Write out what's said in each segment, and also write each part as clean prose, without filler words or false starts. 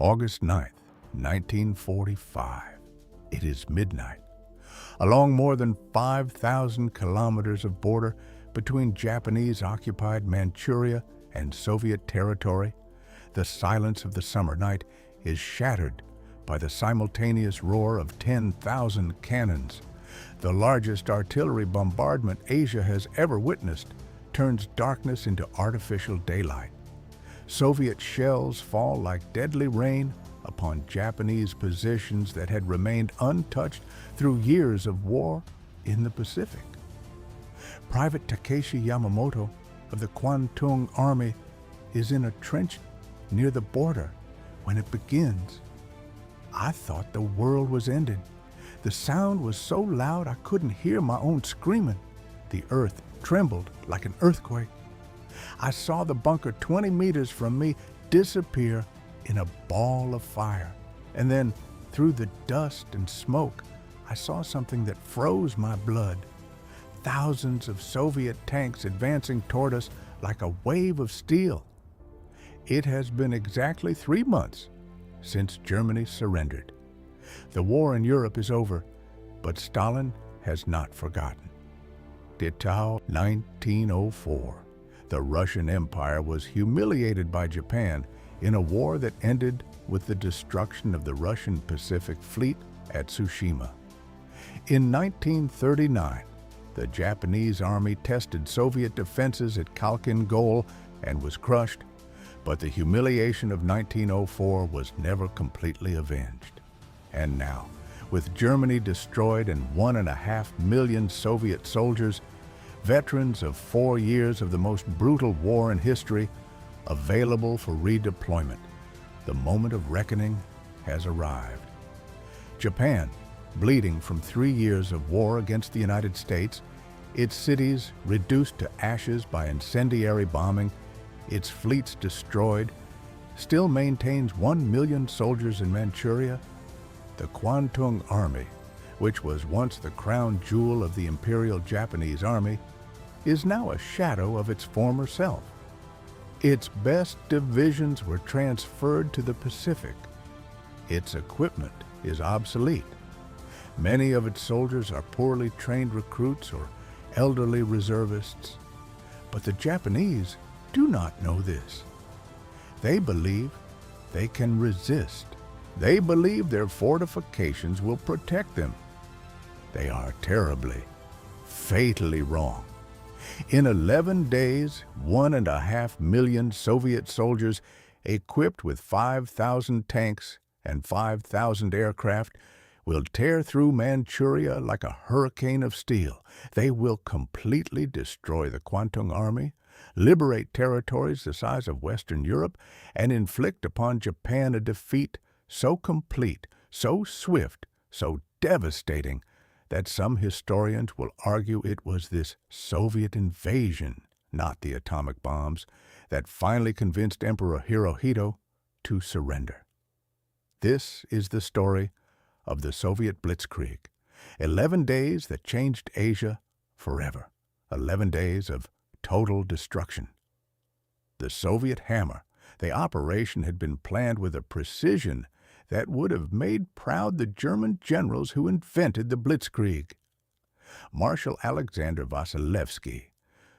August 9th, 1945. It is midnight. Along more than 5,000 kilometers of border between Japanese-occupied Manchuria and Soviet territory, the silence of the summer night is shattered by the simultaneous roar of 10,000 cannons. The largest artillery bombardment Asia has ever witnessed turns darkness into artificial daylight. Soviet shells fall like deadly rain upon Japanese positions that had remained untouched through years of war in the Pacific. Private Takeshi Yamamoto of the Kwantung Army is in a trench near the border when it begins. I thought the world was ended. The sound was so loud I couldn't hear my own screaming. The earth trembled like an earthquake. I saw the bunker 20 meters from me disappear in a ball of fire. And then, through the dust and smoke, I saw something that froze my blood. Thousands of Soviet tanks advancing toward us like a wave of steel. It has been exactly 3 months since Germany surrendered. The war in Europe is over, but Stalin has not forgotten. Detail 1904. The Russian Empire was humiliated by Japan in a war that ended with the destruction of the Russian Pacific Fleet at Tsushima. In 1939, the Japanese army tested Soviet defenses at Khalkhin Gol and was crushed, but the humiliation of 1904 was never completely avenged. And now, with Germany destroyed and 1.5 million Soviet soldiers, veterans of 4 years of the most brutal war in history, available for redeployment, the moment of reckoning has arrived. Japan, bleeding from 3 years of war against the United States, its cities reduced to ashes by incendiary bombing, its fleets destroyed, still maintains 1 million soldiers in Manchuria. The Kwantung Army, which was once the crown jewel of the Imperial Japanese Army, is now a shadow of its former self. Its best divisions were transferred to the Pacific. Its equipment is obsolete. Many of its soldiers are poorly trained recruits or elderly reservists. But the Japanese do not know this. They believe they can resist. They believe their fortifications will protect them. They are terribly, fatally wrong. In 11 days, 1.5 million Soviet soldiers equipped with 5,000 tanks and 5,000 aircraft will tear through Manchuria like a hurricane of steel. They will completely destroy the Kwantung Army, liberate territories the size of Western Europe, and inflict upon Japan a defeat so complete, so swift, so devastating, that some historians will argue it was this Soviet invasion, not the atomic bombs, that finally convinced Emperor Hirohito to surrender. This is the story of the Soviet Blitzkrieg, 11 days that changed Asia forever, 11 days of total destruction. The Soviet hammer, the operation had been planned with a precision that would have made proud the German generals who invented the Blitzkrieg. Marshal Alexander Vasilevsky,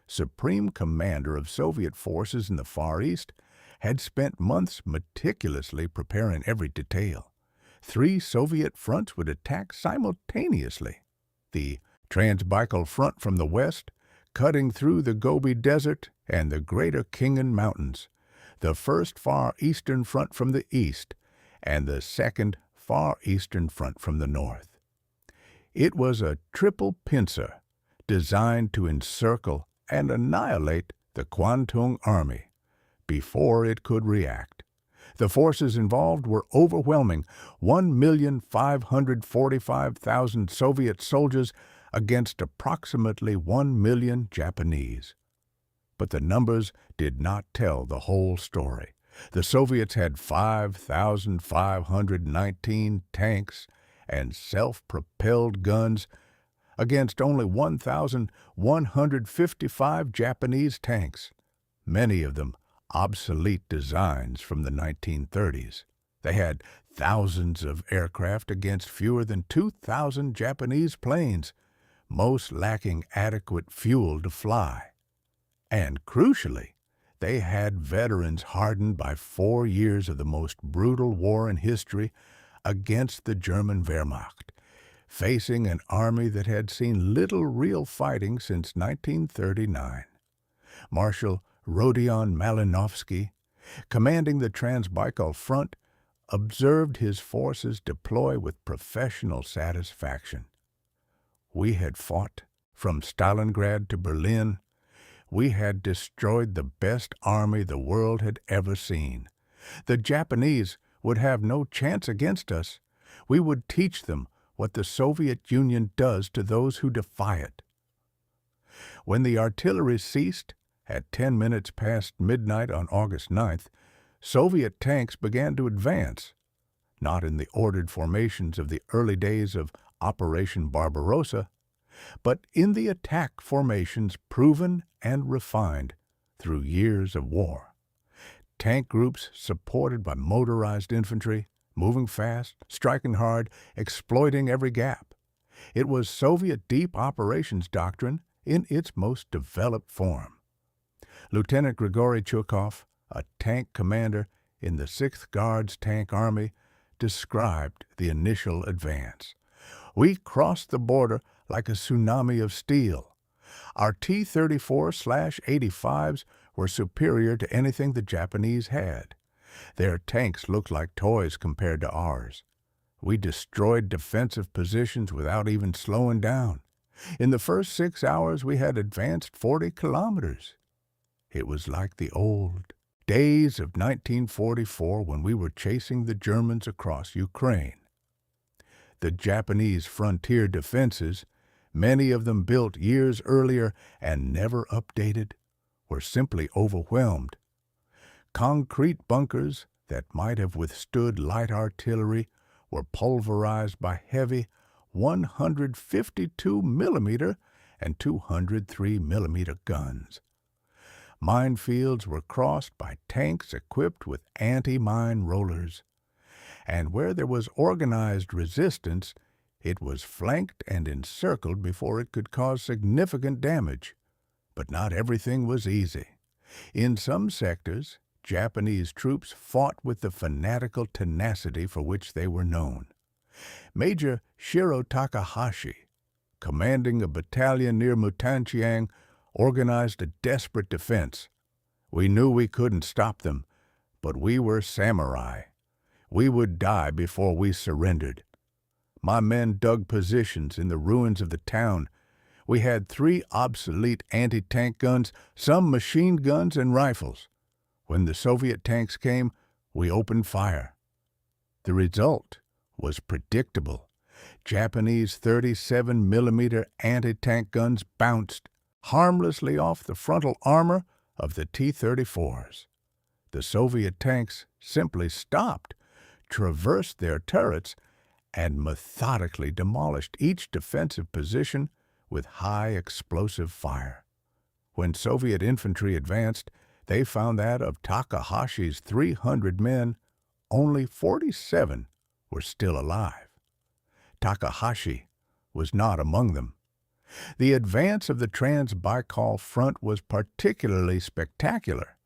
supreme commander of Soviet forces in the Far East, had spent months meticulously preparing every detail. 3 Soviet fronts would attack simultaneously. The Trans-Baikal Front from the west, cutting through the Gobi Desert and the Greater Khingan Mountains. The first Far Eastern Front from the east, and the second Far Eastern Front from the north. It was a triple pincer designed to encircle and annihilate the Kwantung Army before it could react. The forces involved were overwhelming, 1,545,000 Soviet soldiers against approximately 1 million Japanese. But the numbers did not tell the whole story. The Soviets had 5,519 tanks and self-propelled guns against only 1,155 Japanese tanks, many of them obsolete designs from the 1930s. They had thousands of aircraft against fewer than 2,000 Japanese planes, most lacking adequate fuel to fly. And crucially, they had veterans hardened by 4 years of the most brutal war in history against the German Wehrmacht, facing an army that had seen little real fighting since 1939. Marshal Rodion Malinowski, commanding the Transbaikal Front, observed his forces deploy with professional satisfaction. We had fought from Stalingrad to Berlin. We had destroyed the best army the world had ever seen. The Japanese would have no chance against us. We would teach them what the Soviet Union does to those who defy it. When the artillery ceased, at 10 minutes past midnight on August 9th, Soviet tanks began to advance, not in the ordered formations of the early days of Operation Barbarossa, but in the attack formations proven and refined through years of war. Tank groups supported by motorized infantry, moving fast, striking hard, exploiting every gap. It was Soviet deep operations doctrine in its most developed form. Lieutenant Grigory Chukov, a tank commander in the 6th Guards Tank Army, described the initial advance. We crossed the border like a tsunami of steel. Our T-34/85s were superior to anything the Japanese had. Their tanks looked like toys compared to ours. We destroyed defensive positions without even slowing down. In the first 6 hours, we had advanced 40 kilometers. It was like the old days of 1944 when we were chasing the Germans across Ukraine. The Japanese frontier defenses, many of them built years earlier and never updated, were simply overwhelmed. Concrete bunkers that might have withstood light artillery were pulverized by heavy 152 millimeter and 203 millimeter guns. Minefields were crossed by tanks equipped with anti-mine rollers. And where there was organized resistance, it was flanked and encircled before it could cause significant damage. But not everything was easy. In some sectors, Japanese troops fought with the fanatical tenacity for which they were known. Major Shiro Takahashi, commanding a battalion near Mutanchiang, organized a desperate defense. We knew we couldn't stop them, but we were samurai. We would die before we surrendered. My men dug positions in the ruins of the town. We had 3 obsolete anti-tank guns, some machine guns and rifles. When the Soviet tanks came, we opened fire. The result was predictable. Japanese 37 millimeter anti-tank guns bounced harmlessly off the frontal armor of the T-34s. The Soviet tanks simply stopped, traversed their turrets, and methodically demolished each defensive position with high explosive fire. When Soviet infantry advanced, they found that of Takahashi's 300 men, only 47 were still alive. Takahashi was not among them. The advance of the Transbaikal Front was particularly spectacular.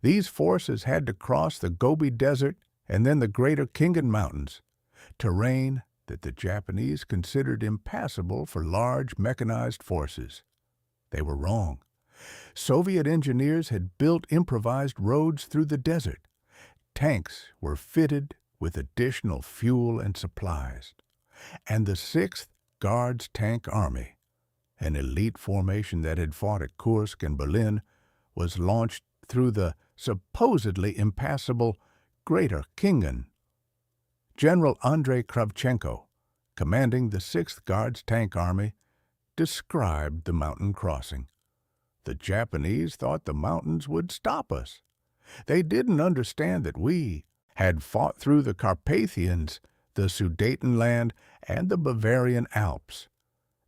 These forces had to cross the Gobi Desert and then the Greater Khingan Mountains, terrain that the Japanese considered impassable for large mechanized forces. They were wrong. Soviet engineers had built improvised roads through the desert. Tanks were fitted with additional fuel and supplies. And the 6th Guards Tank Army, an elite formation that had fought at Kursk and Berlin, was launched through the supposedly impassable Greater Khingan. General Andrei Kravchenko, commanding the 6th Guards Tank Army, described the mountain crossing. The Japanese thought the mountains would stop us. They didn't understand that we had fought through the Carpathians, the Sudetenland, and the Bavarian Alps.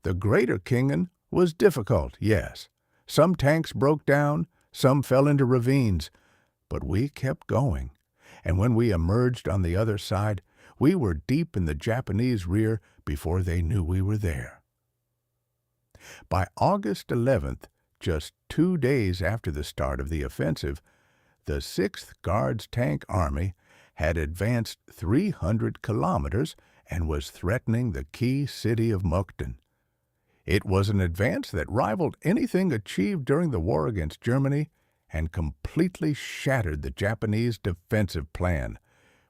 The Greater Khingan was difficult, yes. Some tanks broke down, some fell into ravines, but we kept going. and when we emerged on the other side, we were deep in the Japanese rear before they knew we were there. By August 11th, just 2 days after the start of the offensive, the 6th Guards Tank Army had advanced 300 kilometers and was threatening the key city of Mukden. It was an advance that rivaled anything achieved during the war against Germany and completely shattered the Japanese defensive plan,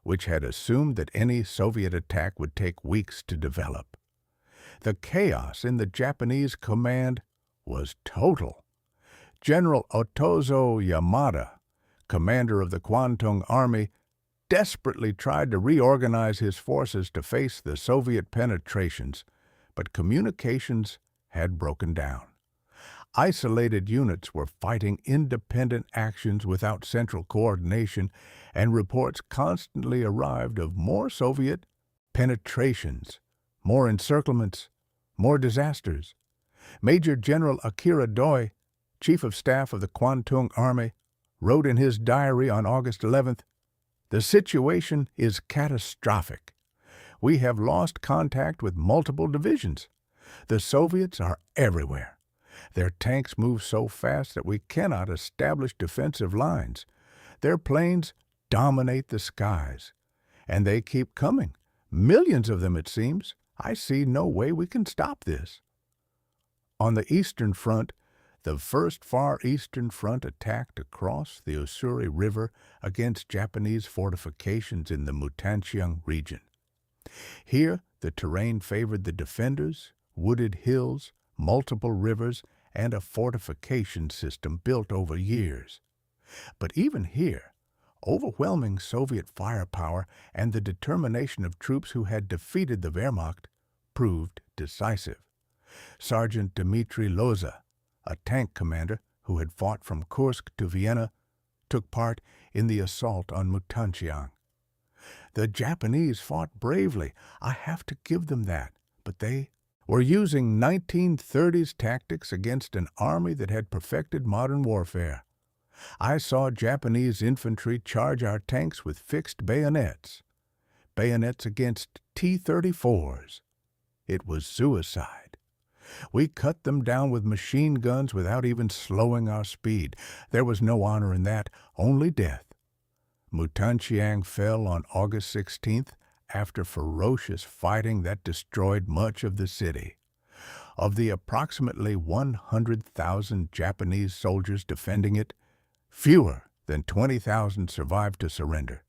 which had assumed that any Soviet attack would take weeks to develop. The chaos in the Japanese command was total. General Otozo Yamada, commander of the Kwantung Army, desperately tried to reorganize his forces to face the Soviet penetrations, but communications had broken down. Isolated units were fighting independent actions without central coordination, and reports constantly arrived of more Soviet penetrations, more encirclements, more disasters. Major General Akira Doi, Chief of Staff of the Kwantung Army, wrote in his diary on August 11th, "The situation is catastrophic. We have lost contact with multiple divisions. The Soviets are everywhere. Their tanks move so fast that we cannot establish defensive lines. Their planes dominate the skies. And they keep coming. Millions of them, it seems. I see no way we can stop this." On the Eastern Front, the First Far Eastern Front attacked across the Ussuri River against Japanese fortifications in the Mutanxiang region. Here, the terrain favored the defenders, wooded hills, multiple rivers, and a fortification system built over years. But even here, overwhelming Soviet firepower and the determination of troops who had defeated the Wehrmacht proved decisive. Sergeant Dmitry Loza, a tank commander who had fought from Kursk to Vienna, took part in the assault on Mutanxiang. The Japanese fought bravely, I have to give them that, but they were using 1930s tactics against an army that had perfected modern warfare. I saw Japanese infantry charge our tanks with fixed bayonets against T-34s. It was suicide. We cut them down with machine guns without even slowing our speed. There was no honor in that, only death. Mutanxiang fell on August 16th after ferocious fighting that destroyed much of the city. Of the approximately 100,000 Japanese soldiers defending it, fewer than 20,000 survived to surrender.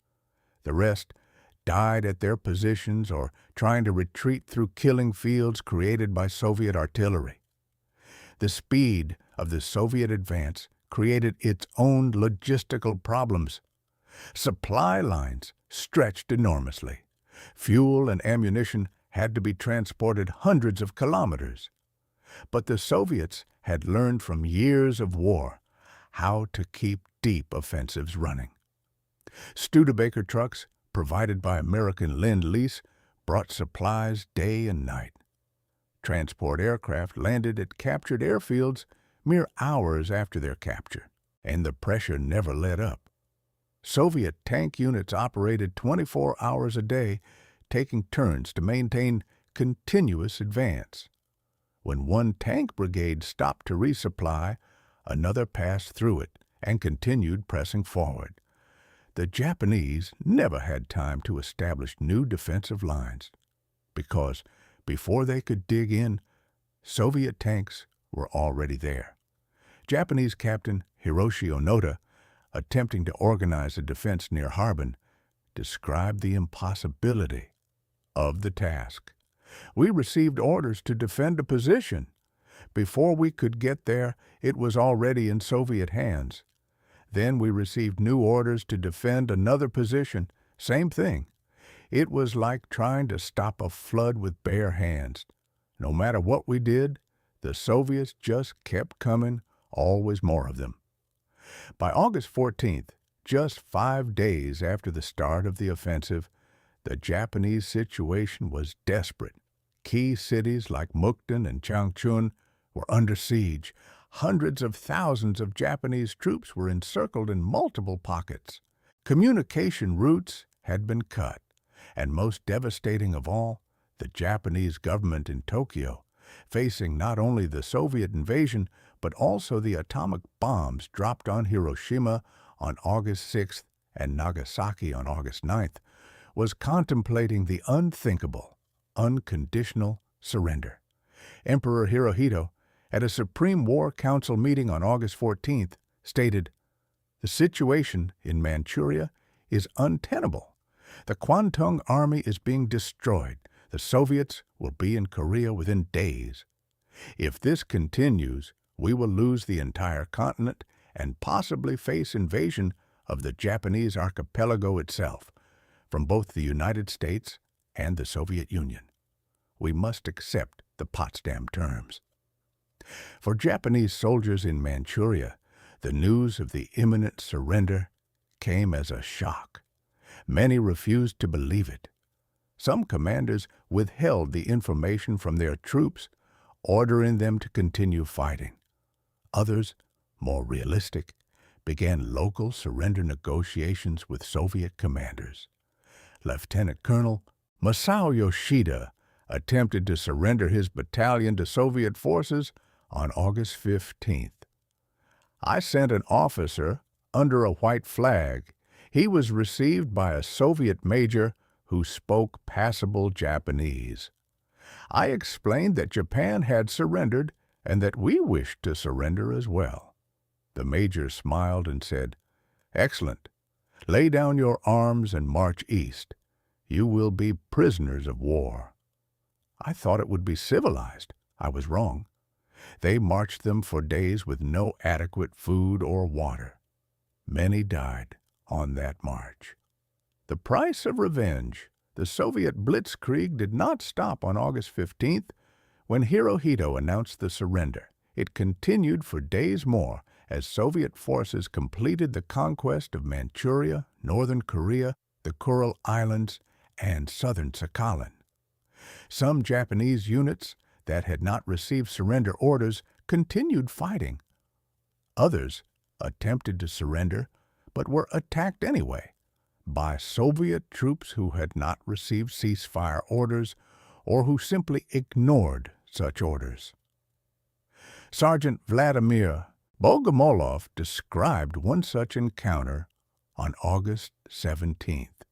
The rest died at their positions or trying to retreat through killing fields created by Soviet artillery. The speed of the Soviet advance created its own logistical problems. Supply lines stretched enormously. Fuel and ammunition had to be transported hundreds of kilometers. But the Soviets had learned from years of war how to keep deep offensives running. Studebaker trucks, provided by American Lend-Lease, brought supplies day and night. Transport aircraft landed at captured airfields mere hours after their capture, and the pressure never let up. Soviet tank units operated 24 hours a day, taking turns to maintain continuous advance. When one tank brigade stopped to resupply, another passed through it and continued pressing forward. The Japanese never had time to establish new defensive lines, because before they could dig in, Soviet tanks were already there. Japanese Captain Hiroshi Onoda, attempting to organize a defense near Harbin, described the impossibility of the task. We received orders to defend a position. Before we could get there, it was already in Soviet hands. Then we received new orders to defend another position. Same thing. It was like trying to stop a flood with bare hands. No matter what we did, the Soviets just kept coming, always more of them. By August 14th, just 5 days after the start of the offensive, the Japanese situation was desperate. Key cities like Mukden and Changchun were under siege. Hundreds of thousands of Japanese troops were encircled in multiple pockets. Communication routes had been cut, and most devastating of all, the Japanese government in Tokyo, facing not only the Soviet invasion but also the atomic bombs dropped on Hiroshima on August 6th and Nagasaki on August 9th, was contemplating the unthinkable, unconditional surrender. Emperor Hirohito, at a Supreme War Council meeting on August 14th, stated, "The situation in Manchuria is untenable. The Kwantung Army is being destroyed. The Soviets will be in Korea within days. If this continues, we will lose the entire continent and possibly face invasion of the Japanese archipelago itself from both the United States and the Soviet Union. We must accept the Potsdam terms." For Japanese soldiers in Manchuria, the news of the imminent surrender came as a shock. Many refused to believe it. Some commanders withheld the information from their troops, ordering them to continue fighting. Others, more realistic, began local surrender negotiations with Soviet commanders. Lieutenant Colonel Masao Yoshida attempted to surrender his battalion to Soviet forces on August 15th. "I sent an officer under a white flag. He was received by a Soviet major who spoke passable Japanese. I explained that Japan had surrendered and that we wished to surrender as well. The major smiled and said, 'Excellent. Lay down your arms and march east. You will be prisoners of war.' I thought it would be civilized. I was wrong. They marched them for days with no adequate food or water. Many died on that march. The price of revenge. The Soviet blitzkrieg did not stop on August 15th when Hirohito announced the surrender. It continued for days more as Soviet forces completed the conquest of Manchuria, northern Korea, the Kuril Islands, and southern Sakhalin. Some Japanese units that had not received surrender orders continued fighting. Others attempted to surrender but were attacked anyway by Soviet troops who had not received ceasefire orders or who simply ignored such orders. Sergeant Vladimir Bogomolov described one such encounter on August 17th.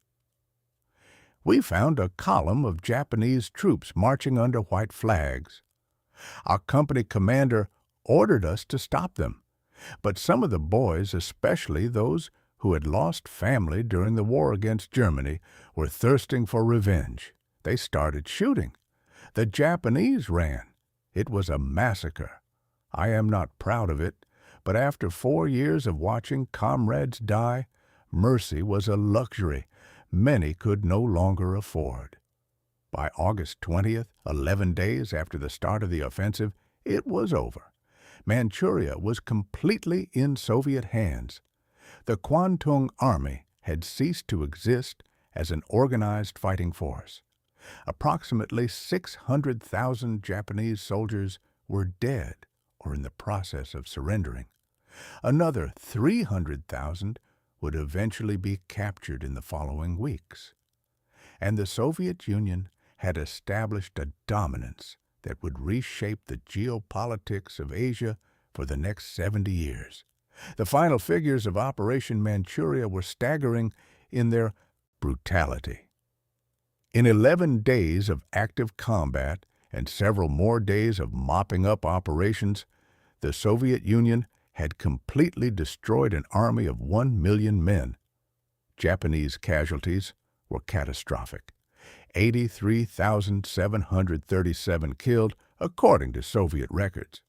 "We found a column of Japanese troops marching under white flags. Our company commander ordered us to stop them, but some of the boys, especially those who had lost family during the war against Germany, were thirsting for revenge. They started shooting. The Japanese ran. It was a massacre. I am not proud of it, but after 4 years of watching comrades die, mercy was a luxury many could no longer afford." By August 20th, 11 days after the start of the offensive, it was over. Manchuria was completely in Soviet hands. The Kwantung Army had ceased to exist as an organized fighting force. Approximately 600,000 Japanese soldiers were dead or in the process of surrendering. Another 300,000 would eventually be captured in the following weeks. And the Soviet Union had established a dominance that would reshape the geopolitics of Asia for the next 70 years. The final figures of Operation Manchuria were staggering in their brutality. In 11 days of active combat and several more days of mopping up operations, the Soviet Union had completely destroyed an army of 1 million men. Japanese casualties were catastrophic. 83,737 killed, according to Soviet records,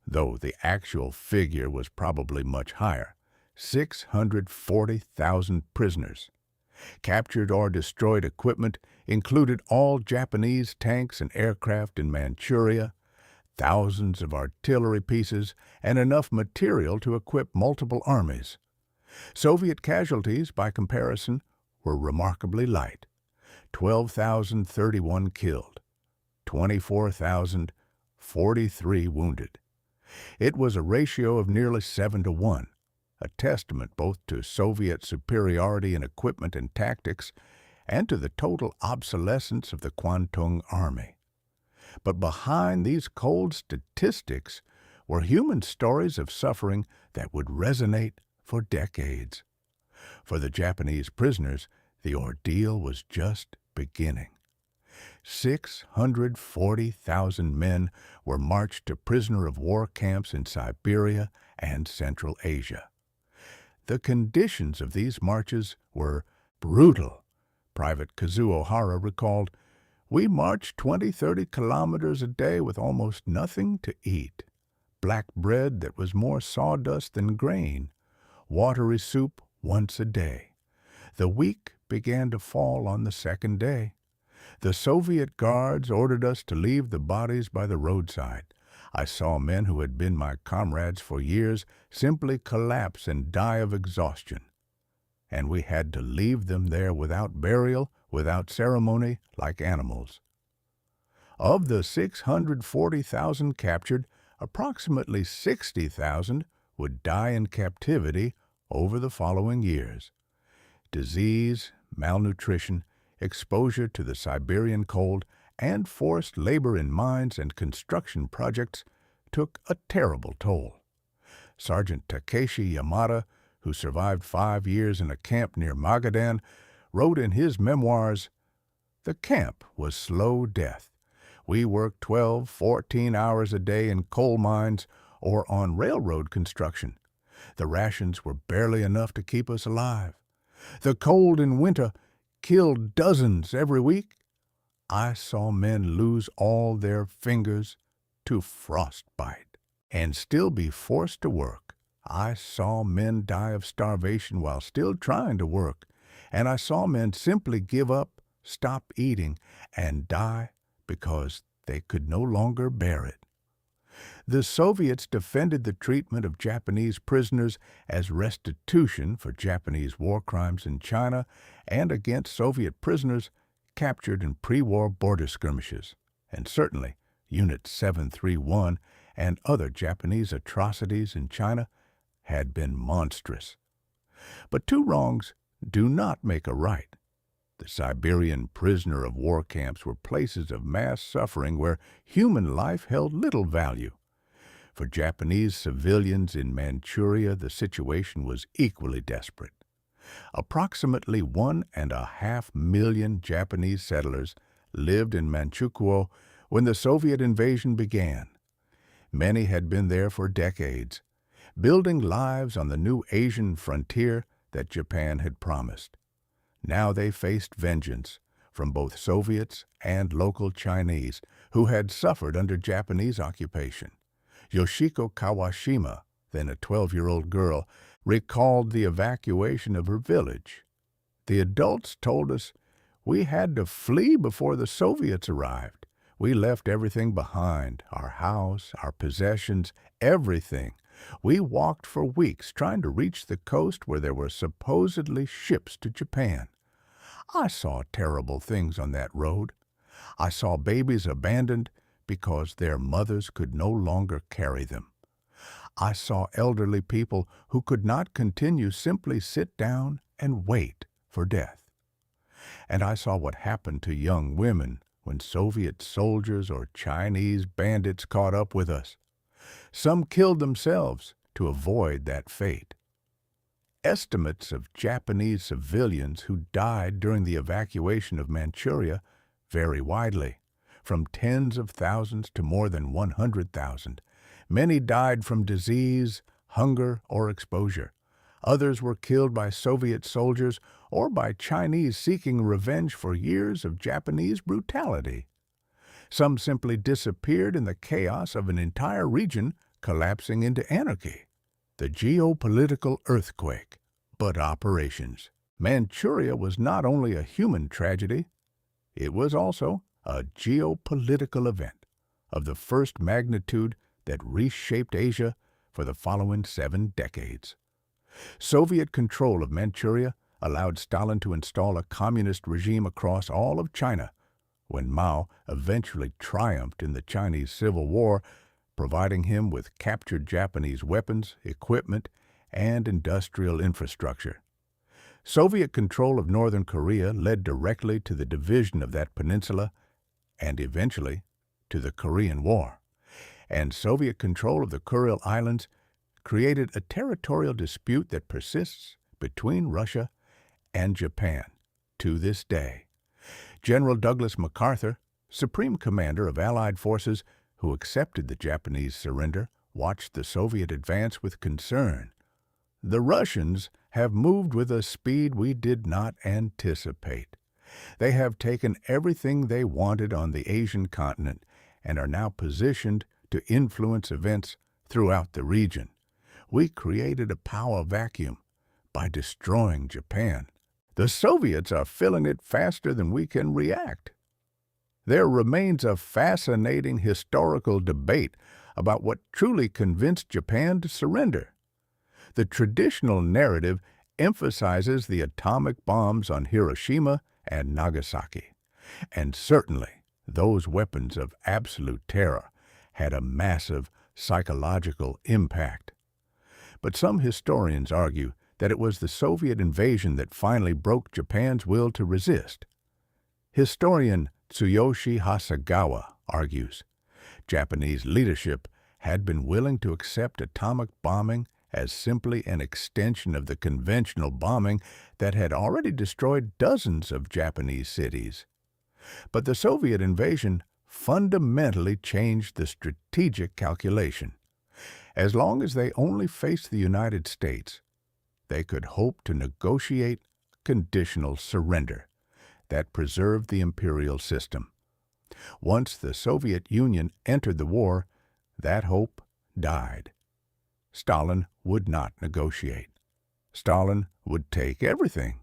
though the actual figure was probably much higher, 640,000 prisoners. Captured or destroyed equipment included all Japanese tanks and aircraft in Manchuria, thousands of artillery pieces, and enough material to equip multiple armies. Soviet casualties, by comparison, were remarkably light. 12,031 killed, 24,043 wounded. It was a ratio of nearly 7 to 1, a testament both to Soviet superiority in equipment and tactics and to the total obsolescence of the Kwantung Army. But behind these cold statistics were human stories of suffering that would resonate for decades. For the Japanese prisoners, the ordeal was just beginning. 640,000 men were marched to prisoner-of-war camps in Siberia and Central Asia. The conditions of these marches were brutal. Private Kazuo Hara recalled, "We marched 20-30 kilometers a day with almost nothing to eat. Black bread that was more sawdust than grain. Watery soup once a day. The week began to fall on the second day. The Soviet guards ordered us to leave the bodies by the roadside. I saw men who had been my comrades for years simply collapse and die of exhaustion. And we had to leave them there without burial, without ceremony, like animals." Of the 640,000 captured, approximately 60,000 would die in captivity over the following years. Disease, malnutrition, exposure to the Siberian cold, and forced labor in mines and construction projects took a terrible toll. Sergeant Takeshi Yamada, who survived 5 years in a camp near Magadan, wrote in his memoirs, "The camp was slow death. We worked 12, 14 hours a day in coal mines or on railroad construction. The rations were barely enough to keep us alive. The cold in winter killed dozens every week. I saw men lose all their fingers to frostbite and still be forced to work. I saw men die of starvation while still trying to work, and I saw men simply give up, stop eating, and die because they could no longer bear it." The Soviets defended the treatment of Japanese prisoners as restitution for Japanese war crimes in China and against Soviet prisoners captured in pre-war border skirmishes, and certainly Unit 731 and other Japanese atrocities in China had been monstrous. But two wrongs do not make a right. The Siberian prisoner-of-war camps were places of mass suffering where human life held little value. For Japanese civilians in Manchuria, the situation was equally desperate. Approximately 1.5 million Japanese settlers lived in Manchukuo when the Soviet invasion began. Many had been there for decades, building lives on the new Asian frontier that Japan had promised. Now they faced vengeance from both Soviets and local Chinese who had suffered under Japanese occupation. Yoshiko Kawashima, then a 12-year-old girl, recalled the evacuation of her village. "The adults told us we had to flee before the Soviets arrived. We left everything behind, our house, our possessions, everything. We walked for weeks trying to reach the coast where there were supposedly ships to Japan. I saw terrible things on that road. I saw babies abandoned because their mothers could no longer carry them. I saw elderly people who could not continue simply sit down and wait for death. And I saw what happened to young women when Soviet soldiers or Chinese bandits caught up with us. Some killed themselves to avoid that fate." Estimates of Japanese civilians who died during the evacuation of Manchuria vary widely, from tens of thousands to more than 100,000. Many died from disease, hunger, or exposure. Others were killed by Soviet soldiers or by Chinese seeking revenge for years of Japanese brutality. Some simply disappeared in the chaos of an entire region collapsing into anarchy. The geopolitical earthquake. But operations. Manchuria was not only a human tragedy, it was also a geopolitical event of the first magnitude that reshaped Asia for the following 7 decades. Soviet control of Manchuria allowed Stalin to install a communist regime across all of China. When Mao eventually triumphed in the Chinese Civil War, providing him with captured Japanese weapons, equipment, and industrial infrastructure. Soviet control of northern Korea led directly to the division of that peninsula and eventually to the Korean War. And Soviet control of the Kuril Islands created a territorial dispute that persists between Russia and Japan to this day. General Douglas MacArthur, Supreme Commander of Allied forces who accepted the Japanese surrender, watched the Soviet advance with concern. The Russians have moved with a speed we did not anticipate. They have taken everything they wanted on the Asian continent and are now positioned to influence events throughout the region. We created a power vacuum by destroying Japan. The Soviets are filling it faster than we can react. There remains a fascinating historical debate about what truly convinced Japan to surrender. The traditional narrative emphasizes the atomic bombs on Hiroshima and Nagasaki, and certainly those weapons of absolute terror had a massive psychological impact. But some historians argue that it was the Soviet invasion that finally broke Japan's will to resist. Historian Tsuyoshi Hasegawa argues Japanese leadership had been willing to accept atomic bombing as simply an extension of the conventional bombing that had already destroyed dozens of Japanese cities. But the Soviet invasion fundamentally changed the strategic calculation. As long as they only faced the United States, they could hope to negotiate conditional surrender that preserved the imperial system. Once the Soviet Union entered the war, that hope died. Stalin would not negotiate. Stalin would take everything.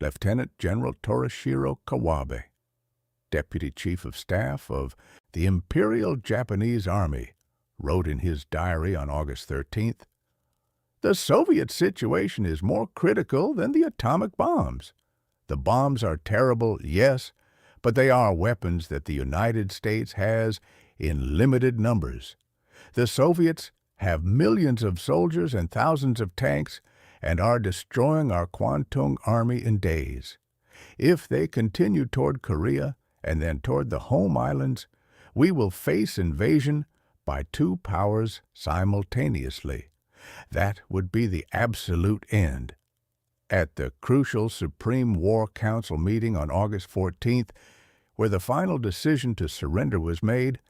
Lieutenant General Torishiro Kawabe, Deputy Chief of Staff of the Imperial Japanese Army, wrote in his diary on August 13th, "The Soviet situation is more critical than the atomic bombs. The bombs are terrible, yes, but they are weapons that the United States has in limited numbers. The Soviets have millions of soldiers and thousands of tanks and are destroying our Kwantung Army in days. If they continue toward Korea and then toward the home islands, we will face invasion by two powers simultaneously. That would be the absolute end." At the crucial Supreme War Council meeting on August 14th, where the final decision to surrender was made,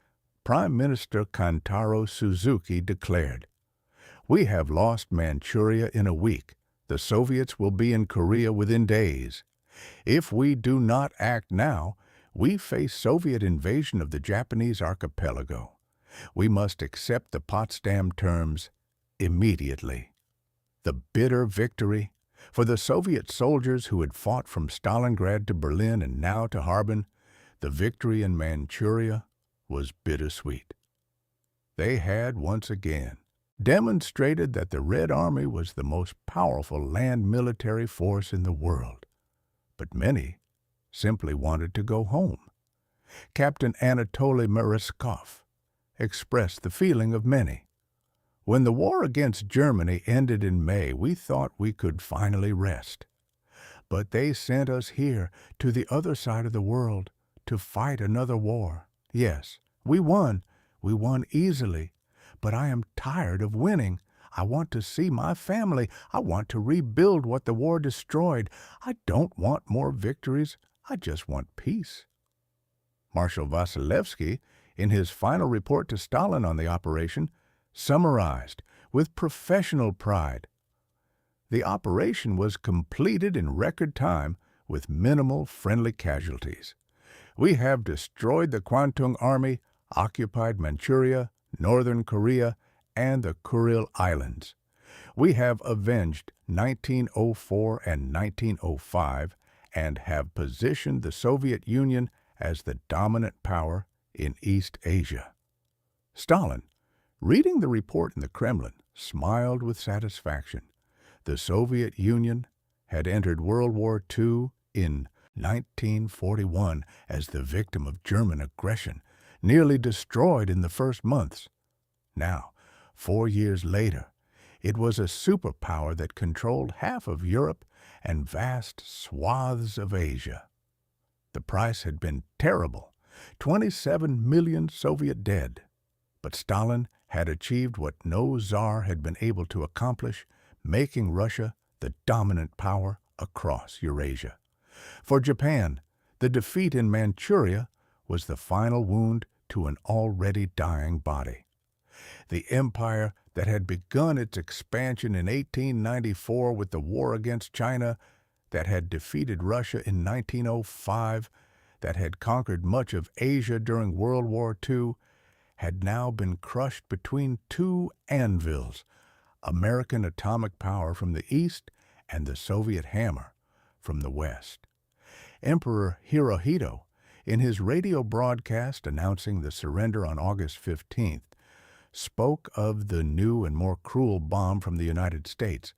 Prime Minister Kantaro Suzuki declared, "We have lost Manchuria in a week. The Soviets will be in Korea within days. If we do not act now, we face Soviet invasion of the Japanese archipelago. We must accept the Potsdam terms immediately." The bitter victory for the Soviet soldiers who had fought from Stalingrad to Berlin and now to Harbin, the victory in Manchuria was bittersweet. They had once again demonstrated that the Red Army was the most powerful land military force in the world. But many simply wanted to go home. Captain Anatoly Mereskov expressed the feeling of many. "When the war against Germany ended in May, we thought we could finally rest. But they sent us here to the other side of the world to fight another war. Yes, we won easily, but I am tired of winning. I want to see my family. I want to rebuild what the war destroyed. I don't want more victories. I just want peace." Marshal Vasilevsky, in his final report to Stalin on the operation, summarized with professional pride, "The operation was completed in record time with minimal friendly casualties. We have destroyed the Kwantung Army, occupied Manchuria, northern Korea, and the Kuril Islands. We have avenged 1904 and 1905 and have positioned the Soviet Union as the dominant power in East Asia." Stalin, reading the report in the Kremlin, smiled with satisfaction. The Soviet Union had entered World War II in 1941 as the victim of German aggression, nearly destroyed in the first months. Now, 4 years later, It was a superpower that controlled half of Europe and vast swaths of Asia. The price had been terrible, 27 million Soviet dead. But Stalin had achieved what no czar had been able to accomplish, making Russia the dominant power across Eurasia. For Japan, the defeat in Manchuria was the final wound to an already dying body. The empire that had begun its expansion in 1894 with the war against China, that had defeated Russia in 1905, that had conquered much of Asia during World War II, had now been crushed between two anvils, American atomic power from the east and the Soviet hammer from the west. Emperor Hirohito, in his radio broadcast announcing the surrender on August 15th, spoke of the new and more cruel bomb from the United States,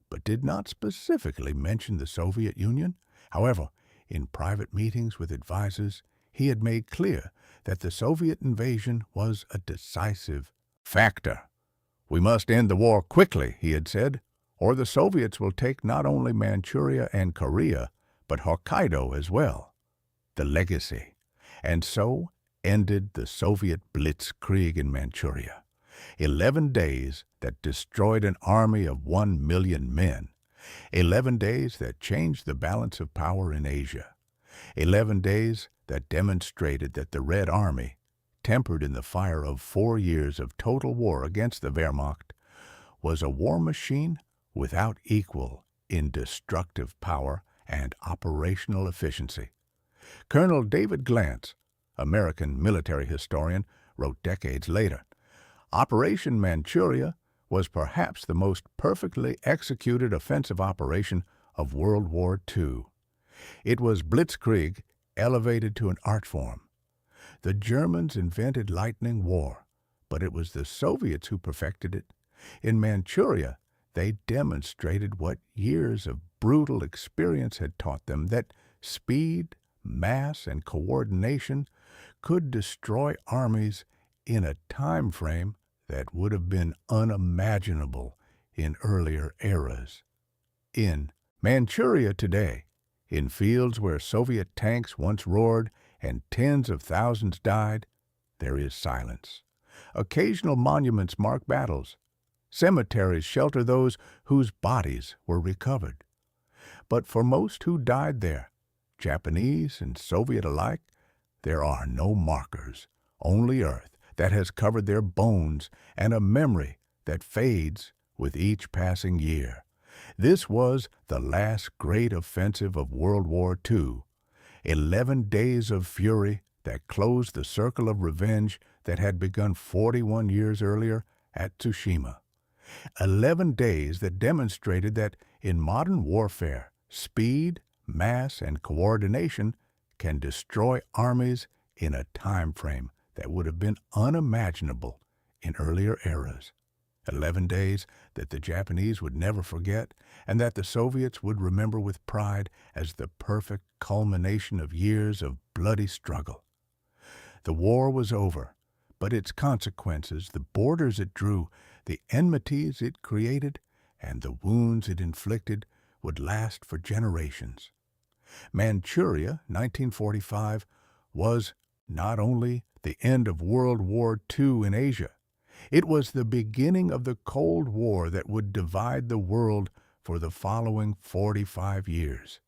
but did not specifically mention the Soviet Union. However, in private meetings with advisors, he had made clear that the Soviet invasion was a decisive factor. "We must end the war quickly," he had said, "or the Soviets will take not only Manchuria and Korea, but Hokkaido as well." The legacy. And so ended the Soviet blitzkrieg in Manchuria. 11 days that destroyed an army of 1 million men. 11 days that changed the balance of power in Asia. 11 days that demonstrated that the Red Army, tempered in the fire of 4 years of total war against the Wehrmacht, was a war machine without equal in destructive power and operational efficiency. Colonel David Glantz, American military historian, wrote decades later, "Operation Manchuria was perhaps the most perfectly executed offensive operation of World War II. It was blitzkrieg elevated to an art form. The Germans invented lightning war, but it was the Soviets who perfected it. In Manchuria, they demonstrated what years of brutal experience had taught them, that speed, mass, and coordination could destroy armies in a time frame that would have been unimaginable in earlier eras. In Manchuria today, in fields where Soviet tanks once roared and tens of thousands died, there is silence. Occasional monuments mark battles. Cemeteries shelter those whose bodies were recovered. But for most who died there, Japanese and Soviet alike, there are no markers, only earth that has covered their bones and a memory that fades with each passing year. This was the last great offensive of World War II, 11 days of fury that closed the circle of revenge that had begun 41 years earlier at Tsushima. 11 days that demonstrated that in modern warfare, speed, mass, and coordination can destroy armies in a time frame that would have been unimaginable in earlier eras. 11 days that the Japanese would never forget, and that the Soviets would remember with pride as the perfect culmination of years of bloody struggle. The war was over, but its consequences, the borders it drew, the enmities it created, and the wounds it inflicted would last for generations. Manchuria, 1945, was not only the end of World War II in Asia, it was the beginning of the Cold War that would divide the world for the following 45 years.